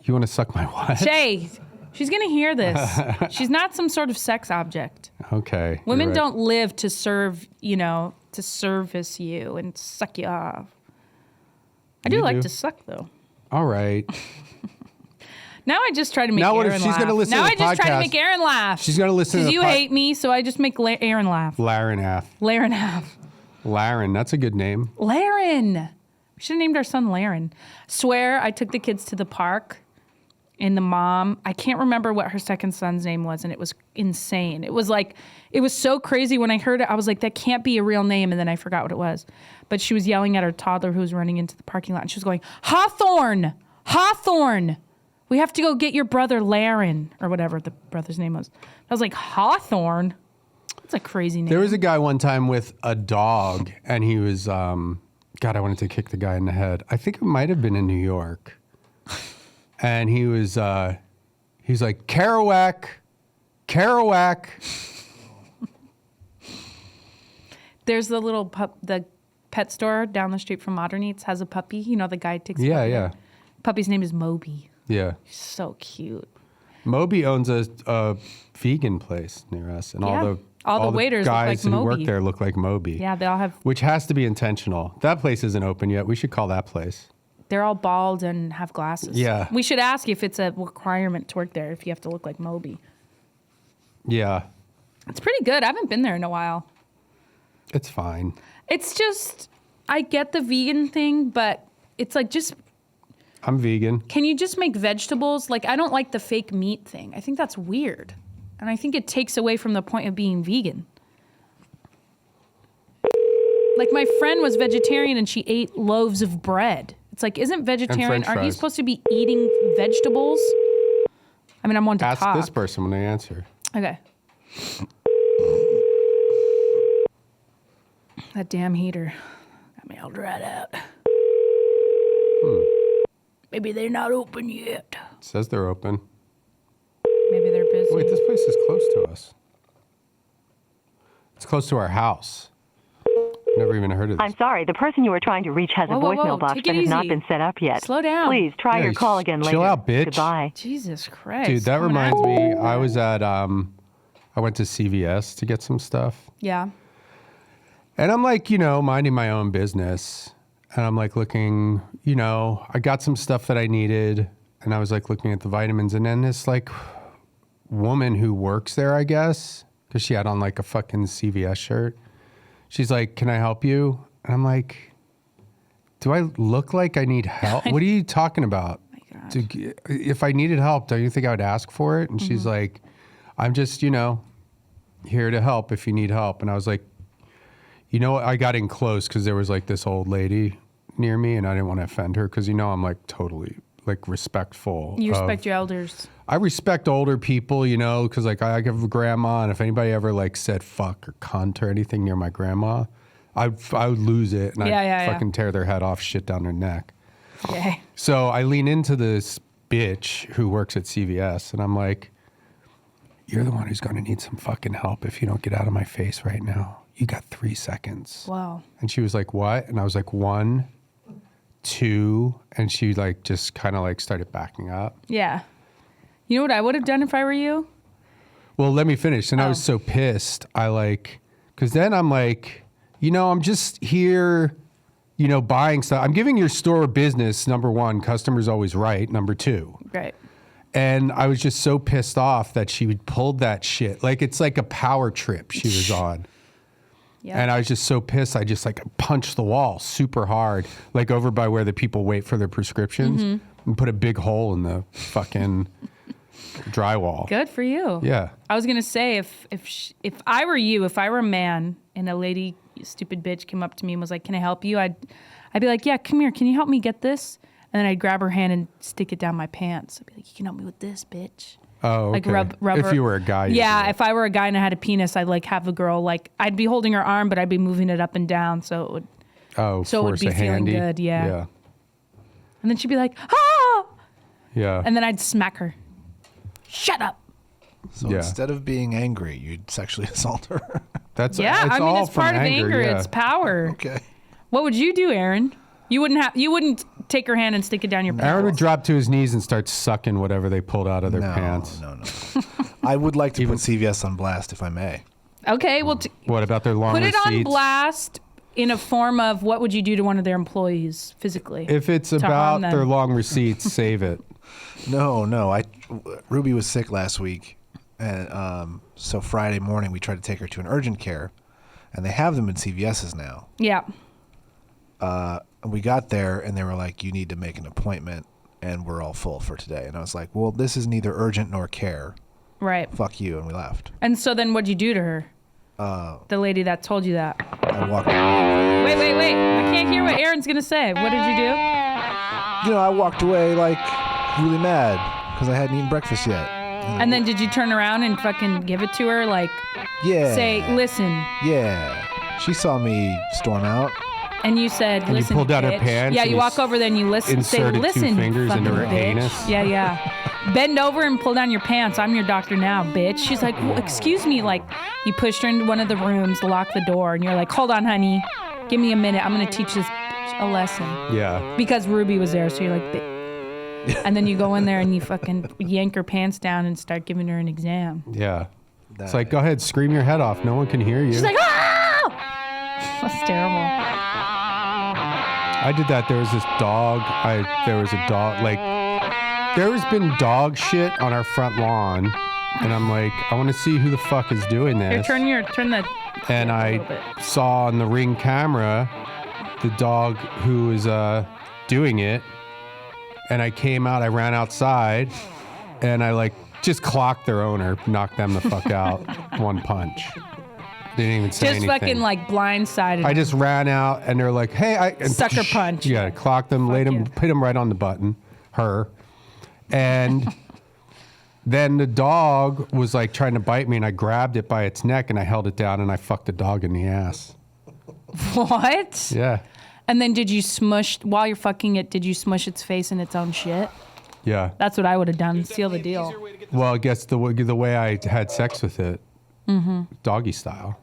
You want to suck my what? Shay, she's going to hear this. She's not some sort of sex object. Okay. Women you're right. don't live to serve, to service you and suck you off. I do You like do. to suck, though. All right. Now I just try to make Now what Aaron if she's laugh. gonna listen now to I the just try to podcast? make Aaron laugh. She's going to listen to the you hate me, so I just make Aaron laugh. Larinath. Laren laugh. Laren, that's a good name. Laren. We should have named our son Laren. Swear, I took the kids to the park, and the mom, I can't remember what her second son's name was, and it was insane. It was so crazy when I heard it. I was like, that can't be a real name, and then I forgot what it was. But she was yelling at her toddler who was running into the parking lot, and she was going, Hawthorne! Hawthorne! We have to go get your brother Laren, or whatever the brother's name was. I was like, Hawthorne? That's a crazy name. There was a guy one time with a dog, and he was, God, I wanted to kick the guy in the head. I think it might have been in New York. And he was like, Kerouac. There's the little the pet store down the street from Modern Eats has a puppy. You know, the guy takes a Yeah, puppy yeah. there. Puppy's name is Moby. Yeah. So cute. Moby owns a vegan place near us, and Yeah. all the waiters look guys like who work Moby. there look like Moby. Yeah, they all have. Which has to be intentional. That place isn't open yet. We should call that place. They're all bald and have glasses. Yeah. We should ask if it's a requirement to work there if you have to look like Moby. Yeah. It's pretty good. I haven't been there in a while. It's fine. It's just, I get the vegan thing, but it's like just, I'm vegan. can you just make vegetables? Like, I don't like the fake meat thing. I think that's weird. And I think it takes away from the point of being vegan. Like, my friend was vegetarian and she ate loaves of bread. It's like, isn't vegetarian, French aren't you fries. supposed to be eating vegetables? I mean, I'm one to Ask talk. this person when they answer. Okay. That damn heater got me all dried out. Maybe they're not open yet. It says they're open. Maybe they're busy. Wait, this place is close to us. It's close to our house. Never even heard of this. I'm sorry, the person you were trying to reach has Whoa, a whoa, voicemail whoa. box Take that it has not easy. been set up yet. Slow down. Please try Yeah, your call again later. chill out, bitch. Goodbye. Jesus Christ. Dude, that Coming reminds at me. I was at I went to CVS to get some stuff. Yeah. And I'm like, minding my own business. And I'm like looking, I got some stuff that I needed. And I was like looking at the vitamins. And then this like woman who works there, I guess, because she had on like a fucking CVS shirt. She's like, can I help you? And I'm like, do I look like I need help? What are you talking about? If I needed help, don't you think I would ask for it? And she's like, I'm just, here to help if you need help. And I was like, I got in close because there was like this old lady near me and I didn't want to offend her because, I'm like totally like respectful. You respect your elders. I respect older people, because like I have a grandma and if anybody ever like said fuck or cunt or anything near my grandma, I would lose it and I'd fucking tear their head off, shit down their neck. Okay. So I lean into this bitch who works at CVS and I'm like, you're the one who's going to need some fucking help if you don't get out of my face right now. You got 3 seconds. Wow. And she was like, what? And I was like, 1, 2. And she like just kind of like started backing up. Yeah. You know what I would have done if I were you? Well, let me finish. And I was so pissed. Because then I'm like, I'm just here, buying stuff. I'm giving your store business, number one, customer's always right, number two. Right. And I was just so pissed off that she pulled that shit. Like, it's like a power trip she was on. Yeah. And I was just so pissed. I just like punched the wall super hard, like over by where the people wait for their prescriptions, and put a big hole in the fucking drywall. Good for you. Yeah. I was gonna say if I were you, if I were a man, and a lady, you stupid bitch, came up to me and was like, "Can I help you?" I'd be like, "Yeah, come here. Can you help me get this?" And then I'd grab her hand and stick it down my pants. I'd be like, "You can help me with this, bitch." Oh, okay. Like rub if her. you were a guy. Yeah, if I were a guy and I had a penis, I'd like have a girl, like I'd be holding her arm, but I'd be moving it up and down so it would. So it would be feeling good. Yeah. And then she'd be like, "Ah!" Yeah. And then I'd smack her. Shut up. So instead of being angry, you'd sexually assault her. That's it's part of anger. Yeah. It's power. Okay. What would you do, Aaron? You wouldn't take her hand and stick it down your pants. Aaron would drop to his knees and start sucking whatever they pulled out of their pants. No. I would like to put CVS on blast if I may. Okay, well, what about their long put receipts? it on blast in a form of what would you do to one of their employees physically? If it's about their long receipts, save it. No. Ruby was sick last week, and so Friday morning we tried to take her to an urgent care, and they have them in CVS's now. Yeah. We got there, and they were like, "You need to make an appointment, and we're all full for today." And I was like, "Well, this is neither urgent nor care. Right. Fuck you," and we left. And so then what'd you do to her? The lady that told you that. I walked away. Wait. I can't hear what Aaron's going to say. What did you do? I walked away like really mad because I hadn't eaten breakfast yet. And then did you turn around and fucking give it to her? Like, say, "Listen." Yeah. She saw me storm out. And you said, "Listen, you pulled out her bitch." pants. Yeah, you walk over there and you listen. Say, "Listen, two fingers into her bitch." anus. Yeah. Bend over and pull down your pants. I'm your doctor now, bitch. She's like, "Well, excuse me." Like, you pushed her into one of the rooms, lock the door, and you're like, "Hold on, honey. Give me a minute. I'm going to teach this bitch a lesson." Yeah. Because Ruby was there, so you're like, and then you go in there and you fucking yank her pants down and start giving her an exam. Yeah. It's like, go ahead, scream your head off. No one can hear you. She's like, "Ah!" That's terrible. I did that. There was this dog. There's been dog shit on our front lawn. And I'm like, I want to see who the fuck is doing this. Here, turn the... And I saw on the Ring camera the dog who was doing it. And I came out, I ran outside, and I just clocked their owner, knocked them the fuck out, one punch. Didn't even say anything. Just fucking blindsided. I just ran out, and they're like, "Hey, sucker punch." Yeah, clocked them, hit them right on the button, and then the dog was trying to bite me, and I grabbed it by its neck, and I held it down, and I fucked the dog in the ass. What? Yeah. And then while you're fucking it, did you smush its face in its own shit? Yeah. That's what I would have done. Seal the deal. Well, I guess the way I had sex with it, doggy style.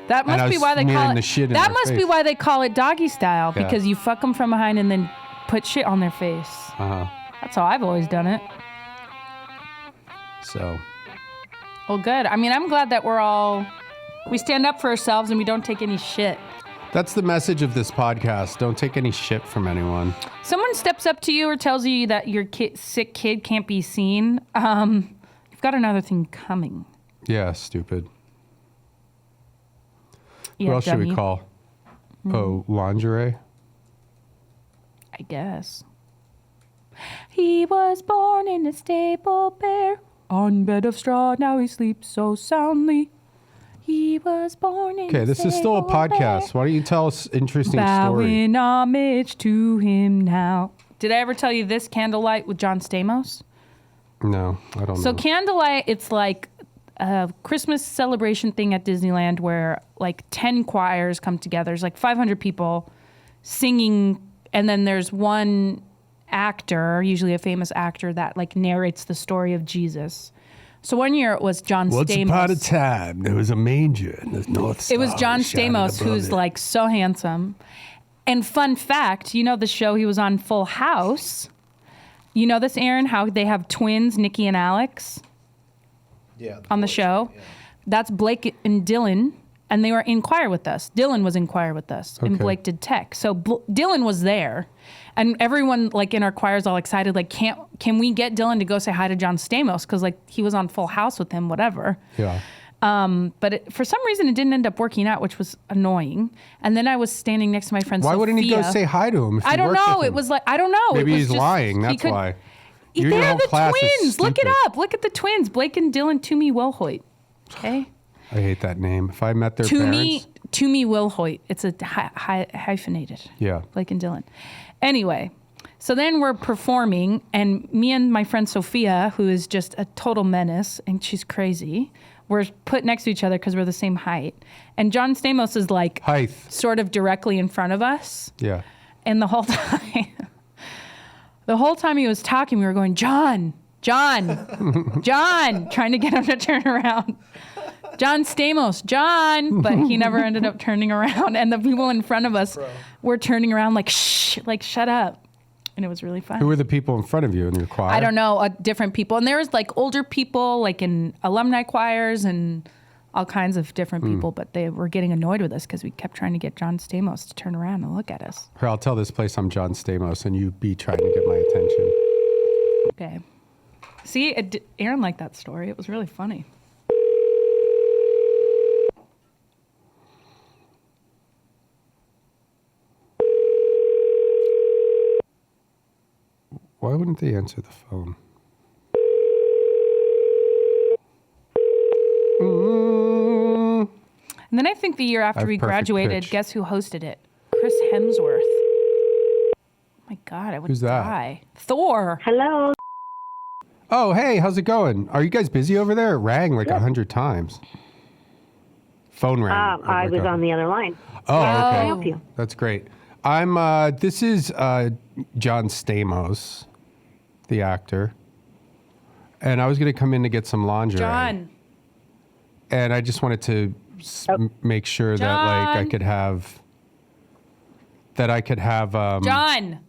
That must be why they call it. That must be why they call it doggy style, because you fuck them from behind and then put shit on their face. That's how I've always done it. So. Well, good. I mean, I'm glad that we stand up for ourselves and we don't take any shit. That's the message of this podcast. Don't take any shit from anyone. Someone steps up to you or tells you that your sick kid can't be seen. You've got another thing coming. Yeah, stupid. Yeah, what else should we call? Oh, lingerie? I guess. He was born in a stable bare, on bed of straw, now he sleeps so soundly. He was born in Okay, this is still a podcast. Why don't you tell us an interesting story? Bowing homage to him now. Did I ever tell you this Candlelight with John Stamos? No, I don't know. So Candlelight, it's like a Christmas celebration thing at Disneyland where 10 choirs come together. There's 500 people singing, and then there's one actor, usually a famous actor, that narrates the story of Jesus. So one year it was John Stamos. Once upon a time, there was a manger in the North Star. It was John Stamos, who's so handsome. And fun fact, the show he was on, Full House. You know this, Aaron, how they have twins, Nikki and Alex? Yeah. On the show. Yeah. That's Blake and Dylan. and they were in choir with us. Dylan was in choir with us, and Blake did tech. So Dylan was there, and everyone like in our choir is all excited. Like, can we get Dylan to go say hi to John Stamos? Because like he was on Full House with him, whatever. Yeah. But for some reason it didn't end up working out, which was annoying. And then I was standing next to my friend. Why Sophia. wouldn't he go say hi to him? If I don't know. It was like I don't know. Maybe it was he's just, lying. That's why. They're the twins. Look it up. Look at the twins. Blake and Dylan Toomey Wilhoit. Okay. I hate that name. If I met their parents. Toomey Wilhoit. It's a hyphenated. Yeah. Blake and Dylan. Anyway, so then we're performing, and me and my friend Sophia, who is just a total menace, and she's crazy, we're put next to each other because we're the same height. And John Stamos is like sort of directly in front of us. Yeah. And the whole time he was talking, we were going, John, trying to get him to turn around. John Stamos, John, but he never ended up turning around. And the people in front of us were turning around like, shh, like, shut up. And it was really fun. Who were the people in front of you in your choir? I don't know, different people. And there was like older people, like in alumni choirs and all kinds of different people, but they were getting annoyed with us because we kept trying to get John Stamos to turn around and look at us. Here, I'll tell this place I'm John Stamos, and you be trying to get my attention. Okay. See, Aaron liked that story. It was really funny. Why wouldn't they answer the phone? And then I think the year after we graduated, guess who hosted it? Chris Hemsworth. Oh my God, I would die. Thor. Hello. Oh, hey, how's it going? Are you guys busy over there? It rang like 100 times. Phone rang. I was on the other line. Oh, okay. Can I help you? That's great. This is John Stamos, the actor. And I was going to come in to get some lingerie. John. And I just wanted to make sure that like I could have John.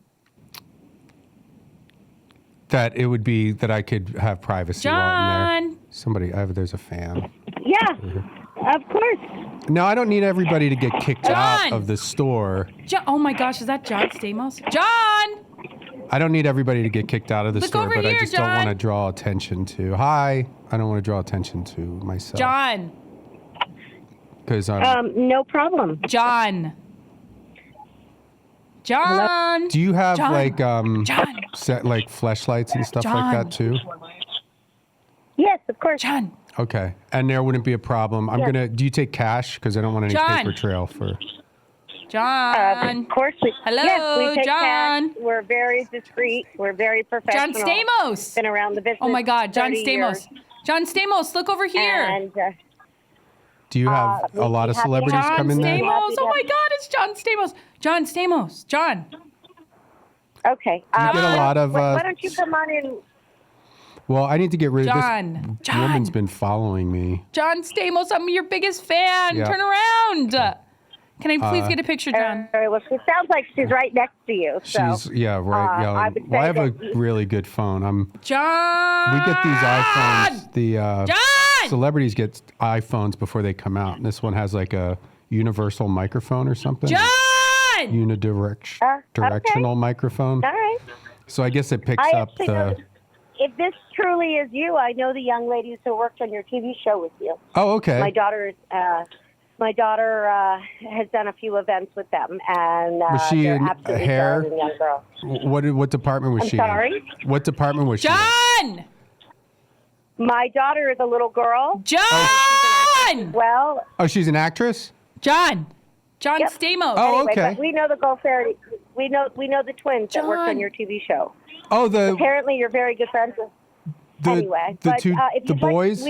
That it would be that I could have privacy while in there. Somebody, there's a fan. Yeah, of course. No, I don't need everybody to get kicked out of the store. Oh my gosh, is that John Stamos? John! I don't need everybody to get kicked out of the store, but I just don't want to draw attention to. Hi, I don't want to draw attention to myself. John. Because no problem. John. Do you have like set like fleshlights and stuff like that too? Yes, of course. John. Okay, and there wouldn't be a problem. Do you take cash? Because I don't want any paper trail for. John. Of course we. Hello, yes, we take John. Cash. We're very discreet. We're very professional. John Stamos. Been around the business. Oh my God, John 30 Stamos. years. John Stamos, look over here. And, do you have a lot of celebrities come in there? John Stamos. Oh my God, it's John Stamos. John Stamos. John. Okay. Do you get a lot of? Why don't you come on in? Well, I need to get rid of John. this woman's been following me. John Stamos, I'm your biggest fan. Yeah. Turn around. Can I please get a picture, John? Well, it sounds like she's right next to you. So, She's right. I have a really good phone. John. We get these iPhones. The John. Celebrities get iPhones before they come out, and this one has like a universal microphone or something. John. Directional microphone. All right. So I guess it picks up the. If this truly is you, I know the young ladies who worked on your TV show with you. Oh, okay. My daughter has done a few events with them, and was she they're in absolutely hair? darling young girl. What department was she sorry? in? What department was she John! My daughter is a little girl. John! Well. Oh, she's an actress? John Stamos. Oh, anyway, okay. But we know the Gulf Fairy. We know the twins that worked on your TV show. Oh, apparently you're very good friends with. Anyway, the boys.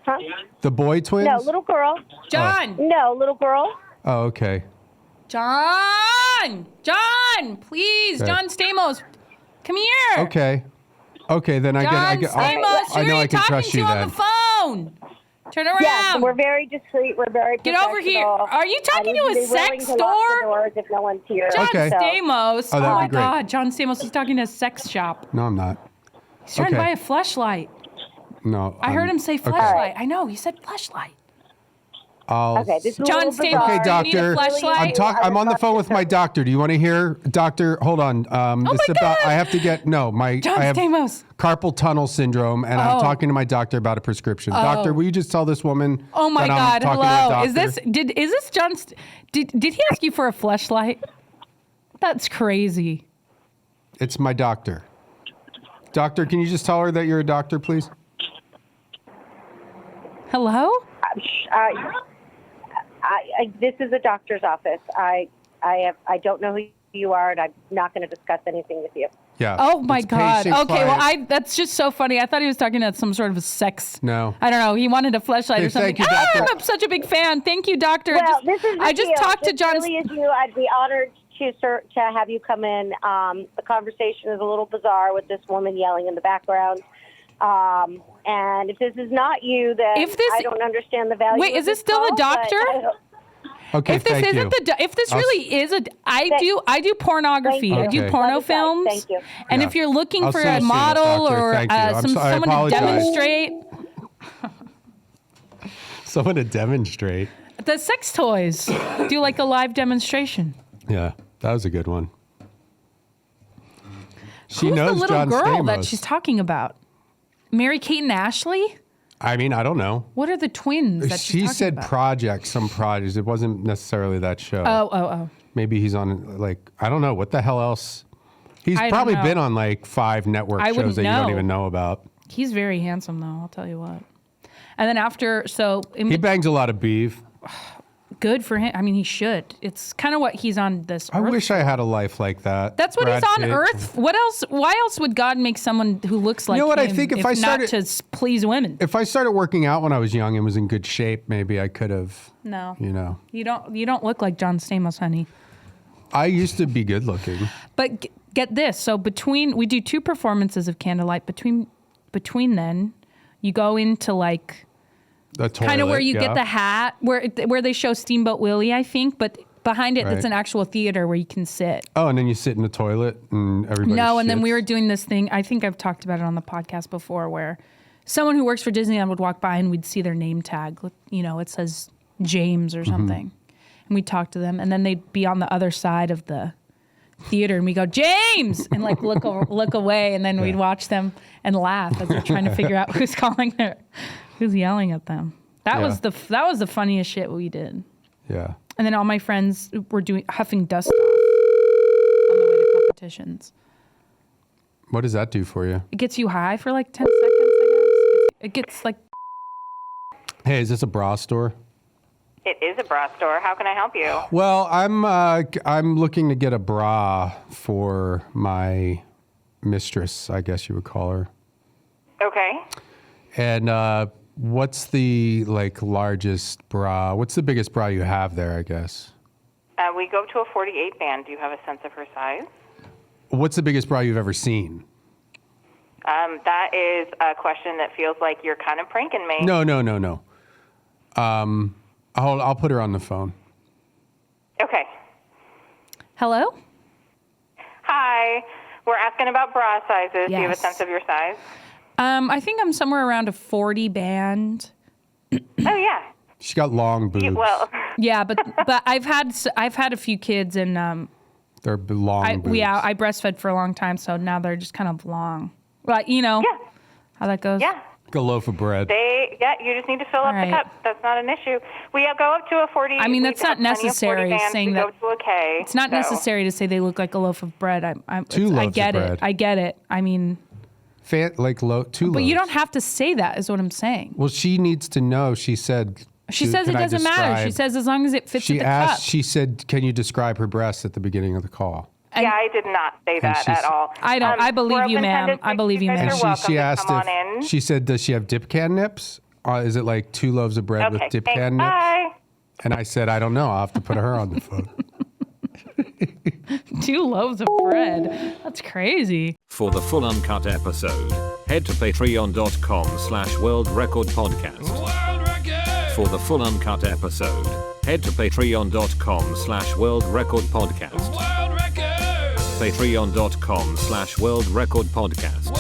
Huh? The boy twins? No, little girl. John. No, little girl. Oh, okay. John, please, Okay. John Stamos, come here. Okay, then I Stamos, I know I can trust you on then. the phone. Turn around. Yes, we're very discreet. We're very Get over here. Are you talking to a sex store? If no one's here. John Okay. Stamos. Oh, that'd my be great. God, John Stamos is talking to a sex shop. No, I'm not. He's trying to buy a fleshlight. No. I heard him say fleshlight. I know, he said fleshlight. Okay, this is John a little Stamos. Okay, bizarre. Do you need a doctor. flashlight? I'm on the phone with my doctor. Do you want to hear, doctor? Hold on. my God. I have to get I have Stamos. carpal tunnel syndrome, and I'm talking to my doctor about a prescription. Doctor, will you just tell this woman? Oh my that I'm God! talking to a Hello. doctor? Is this John? Did he ask you for a flashlight? That's crazy. It's my doctor. Doctor, can you just tell her that you're a doctor, please? Hello? This is a doctor's office. I don't know who you are, and I'm not going to discuss anything with you. Yeah. Oh my It's God. patient Okay, well, client. that's just so funny. I thought he was talking about some sort of a sex. No. I don't know. He wanted a flashlight Hey, or something. thank you, doctor. I'm such a big fan. Thank you, doctor. Well, this is the I just deal. talked to This John. really is you. I'd be honored to have you come in. The conversation is a little bizarre with this woman yelling in the background. And if this is not you, then I don't understand the value. Wait, of is this this still call, a doctor? Okay, If this thank isn't you. if this really is I do pornography. I do Okay. porno Love is films. Thank you. And Yeah. if you're looking I'll for see you a soon, model doctor. or Thank you. I someone to apologize. demonstrate Someone to demonstrate. the sex toys, do like a live demonstration. Yeah, that was a good one. She Who's knows the little John girl Stamos. that she's talking about? Mary-Kate and Ashley? I mean, I don't know. What are the twins that she's She talking said about? some projects. It wasn't necessarily that show. Oh. Maybe he's on, like, I don't know. What the hell else? He's I don't probably know. been on, like, 5 network I shows wouldn't that you don't know. even know about. He's very handsome, though, I'll tell you what. And then after, He bangs a lot of beef. good for him. I mean, he should. It's kind of what he's on this I earth. wish I had a life like that. That's what Brad he's on Pitt. earth. What else? Why else would God make someone who looks like know what, I him think if I not started- to please women? If I started working out when I was young and was in good shape, maybe I could have, No. you know. You don't look like John Stamos, honey. I used to be good looking. But get this. So we do 2 performances of Candlelight. Between then, you go into like The toilet, kind of where you yeah. get the hat, where they show Steamboat Willie, I think, but behind it, Right. it's an actual theater where you can sit. Oh, and then you sit in the toilet and everybody No, and then shits. we were doing this thing. I think I've talked about it on the podcast before, where someone who works for Disneyland would walk by and we'd see their name tag. You know, it says James or something, and we'd talk to them, and then they'd be on the other side of the theater, and we go James, and like look away, and then we'd watch them and laugh as they're trying to figure out who's calling their, who's yelling at them. That was the funniest shit we did. Yeah. And then all my friends were huffing dust on the way to competitions. What does that do for you? It gets you high for like 10 seconds, I guess. It gets like... Hey, is this a bra store? It is a bra store. How can I help you? Well, I'm looking to get a bra for my mistress, I guess you would call her. Okay. And what's the largest bra? What's the biggest bra you have there, I guess? We go to a 48 band. Do you have a sense of her size? What's the biggest bra you've ever seen? That is a question that feels like you're kind of pranking me. No. I'll put her on the phone. Okay. Hello? Hi. We're asking about bra sizes. Do you have a Yes. sense of your size? I think I'm somewhere around a 40 band. Oh, yeah. She got long boobs. Well, Yeah, but I've had a few kids, and They're long boobs. I breastfed for a long time, so now they're just kind of long. Like, you know how that goes. yeah. Like a loaf of bread. You just need to fill up right. the cup. That's not an issue. We go up to a 40. I mean, that's we not have plenty of 40 necessary bands. saying we that- go to a K. It's not so. necessary to say they look like a loaf of bread. I loaves get of it. bread. I get it. I mean, Two but loaves. you don't have to say that, is what I'm saying. Well, she needs to know. She said. She says it "Can I doesn't matter. She describe-" says as long as it fits She with the asked. cup. She said, "Can you describe her breasts at the beginning of the call?" And- I did not say that she's- at all. I don't. I believe we're you, open 10 ma'am. to I 6. believe you, guys ma'am. are And welcome she to asked come on in. if she said, "Does she have dip can nips? Is it like 2 loaves of bread with Okay, dip thanks. can nips?" Bye. And I said, "I don't know. I'll have to put her on the phone." 2 loaves of bread. That's crazy. For the full uncut episode, head to patreon.com/World Record Podcast. For the full uncut episode, head to patreon.com/World Record Podcast. Patreon.com/World Record Podcast.